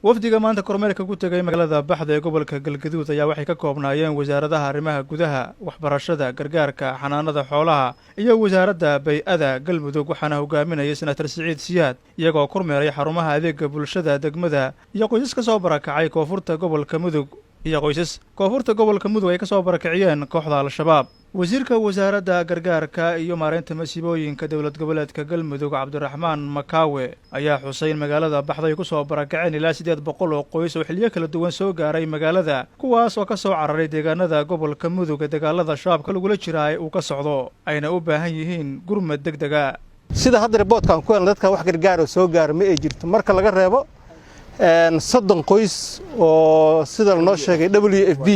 wafdiga maanta kormeerka ku tagay magaalada Baxdo ee gobolka Galgaduud ayaa waxay ka koobnaayeen wasaaradaha arrimaha gudaha, waxbarashada, gargaarka, xanaanada xoolaha iyo wasaaradda bay'ada Galmudug waxaana hogaaminayay Senator Siciid Siyaad iyagoo kormeeray xarumaha adeegga bulshada degmada iyo qoysas ka soo barakacay Koofurta gobolka Mudug Koofurta gobolka Mudug ay ka soo barakiciyeen kooxda Al-Shabaab. wasiirka wasaaradda gargaarka iyo maareynta masiibooyinka dowlad goboleedka Galmudug Cabdiraxmaan Makaawe ayaa xusay magaalada Baxdo ay ku soo barakaceen ilaa 800 oo qoys oo xilliyo kala duwan soo gaaray magaalada kuwaas oo ka soo cararay deegaanada gobolka Mudug ee dagaalada shabaabka lagula jiray uu ka socdo ayna u baahan yihiin gurmad degdeg ah. sida hadda reportkan ku helnay dadka wax gargaar oo soo gaar ma ay jirto marka laga reebo 30 qoys oo sida loo sheegay WFB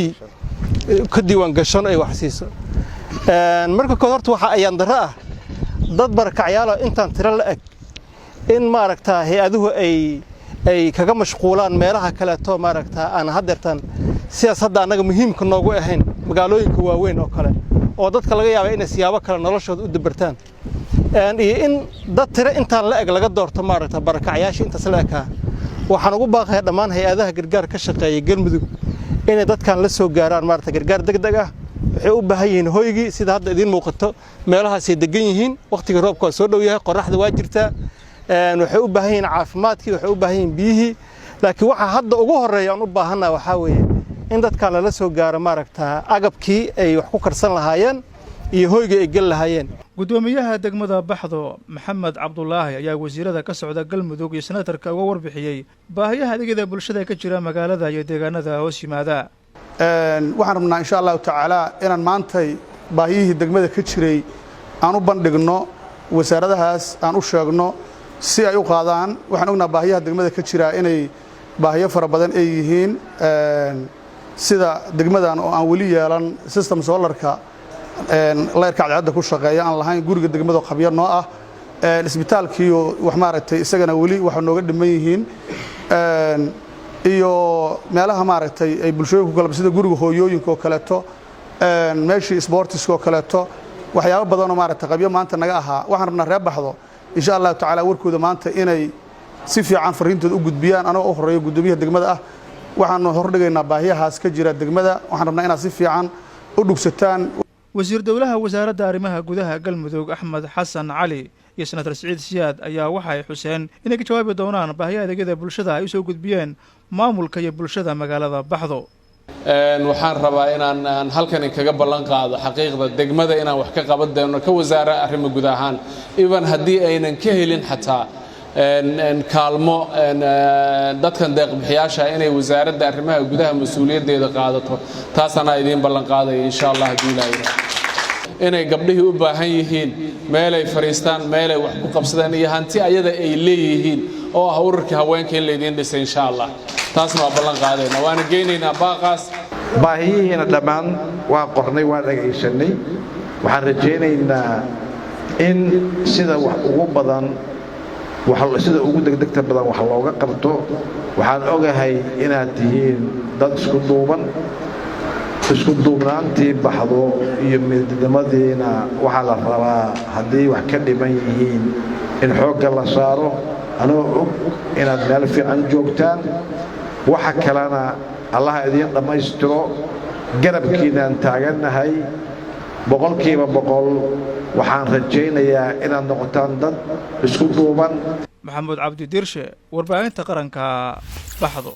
ka diiwaan gashan ay wax siiso marka koodorta waxa ayaan dara ah dad barakacyaal intaan tira la eg in maaragtaa hay'aduhu ay kaga mashquulaan meelaha kale to maaragtaa aan hadeertan siyaas hadda anaga muhiimka noogu ahayn magaalooyinka waaweyn oo kale oo dadka laga yaabay inay siyaabo kale noloshooda u dabartaan iyo in dad tira intaan la eg laga doorto maaragtaa barakacyaasha intaas la eka waxaan ugu baaqayaa dhammaan hay'adaha gargaar ka shaqeeya Galmudug inay dadkan la soo gaaraan maaragtaa gargaar degdeg ah waxay u baahan yihiin hoygii sida hadda idin muuqato meelahaas ay degan yihiin waqtiga roobka soo dhow yahay qorraxda waa jirtaa waxay u baahan yihiin caafimaadkii waxay u baahan yihiin biyihii laakiin waxa hadda ugu horeeya aan u baahanahay waxa weeye in dadkan la soo gaaro maaragtaa agabkii ay wax ku karsan lahaayeen iyo hoygii ay gal lahaayeen gudoomiyaha degmada Baxdo Maxamed Cabdullaahi ayaa wasiirada ka socda Galmudug iyo senatarka uga warbixiyay baahiyaha adeegyada bulshada ka jira magaalada iyo deegaanada hoos yimaada waxaan rabnaa insha Allah tacaala inaan maantay baahiyihii degmada ka jiray aan u bandhigno wasaaradahaas aan u sheegno si ay u qaadaan waxaan ognahay baahiyaha degmada ka jira inay baahiyo fara badan ay yihiin sida degmadan oo aan wali yeelan system solarka leerka cadceedda ku shaqeeya aan lahayn guriga degmada qabyo noo ah isbitaalkii wax maaragtay isagana wali waxa nooga dhiman yihiin iyo meelaha maaragtay ay bulshooyinku kala sida guriga hooyooyinka oo kaleeto meeshii sportiska oo kaleeto waxyaabo badan oo maaragtay qabyo maanta naga ahaa waxaan rabnaa reer Baxdo insha Allah tacaala warkooda maanta inay si fiican fariintooda u gudbiyaan anoo u horeeyo gudoomiyaha degmada ah waxaan hordhigaynaa baahiyahaas ka jira degmada waxaan rabnaa inaad si fiican u dhugsataan wasiir dawlaha wasaaradda arrimaha gudaha Galmudug Axmed Xasan Cali iyo Senator Siciid Siyaad ayaa waxay xuseen inay ka jawaabi doonaan baahiyaha adeegyada bulshada ay soo gudbiyeen maamulka iyo bulshada magaalada Baxdo waxaan rabaa inaan halkan kaga ballan qaado xaqiiqda degmada inaan wax ka qaban doono ka wasaaradda arrimaha gudaha even haddii aynan ka helin xataa kaalmo dadkan deeq bixiyaasha inay wasaaradda arrimaha gudaha mas'uuliyadeeda qaadato taasana idin ballan qaaday insha Allah hadii ilaahay inay gabdhihii u baahan yihiin meel ay fariistaan meel ay wax ku qabsadaan iyo hanti ayada ay leeyihiin oo ah ururka haweenka in la idin dhisay insha Allah taasna waa ballan qaadayna waana geynaynaa baaqaas baahiyihiina dhammaan waa qornay waa dhagaysanay waxaan rajaynaynaa in sida wax ugu badan sida ugu degdegta badan wax looga qabto waxaan ogahay inaad tihiin dad isku duubnaantii Baxdo iyo midnimadiina waxa la rabaa haddii wax ka dhiman yihiin in xoogga la saaro anoo og inaad meel fiican joogtaan waxa kalena Allah idin dhamaystiro garabkiinaan taaganahay boqolkiiba boqol waxaan rajaynayaa inaad noqotaan dad isku duuban Maxamed Cabdi Dirshe warbaahinta qaranka Baxdo.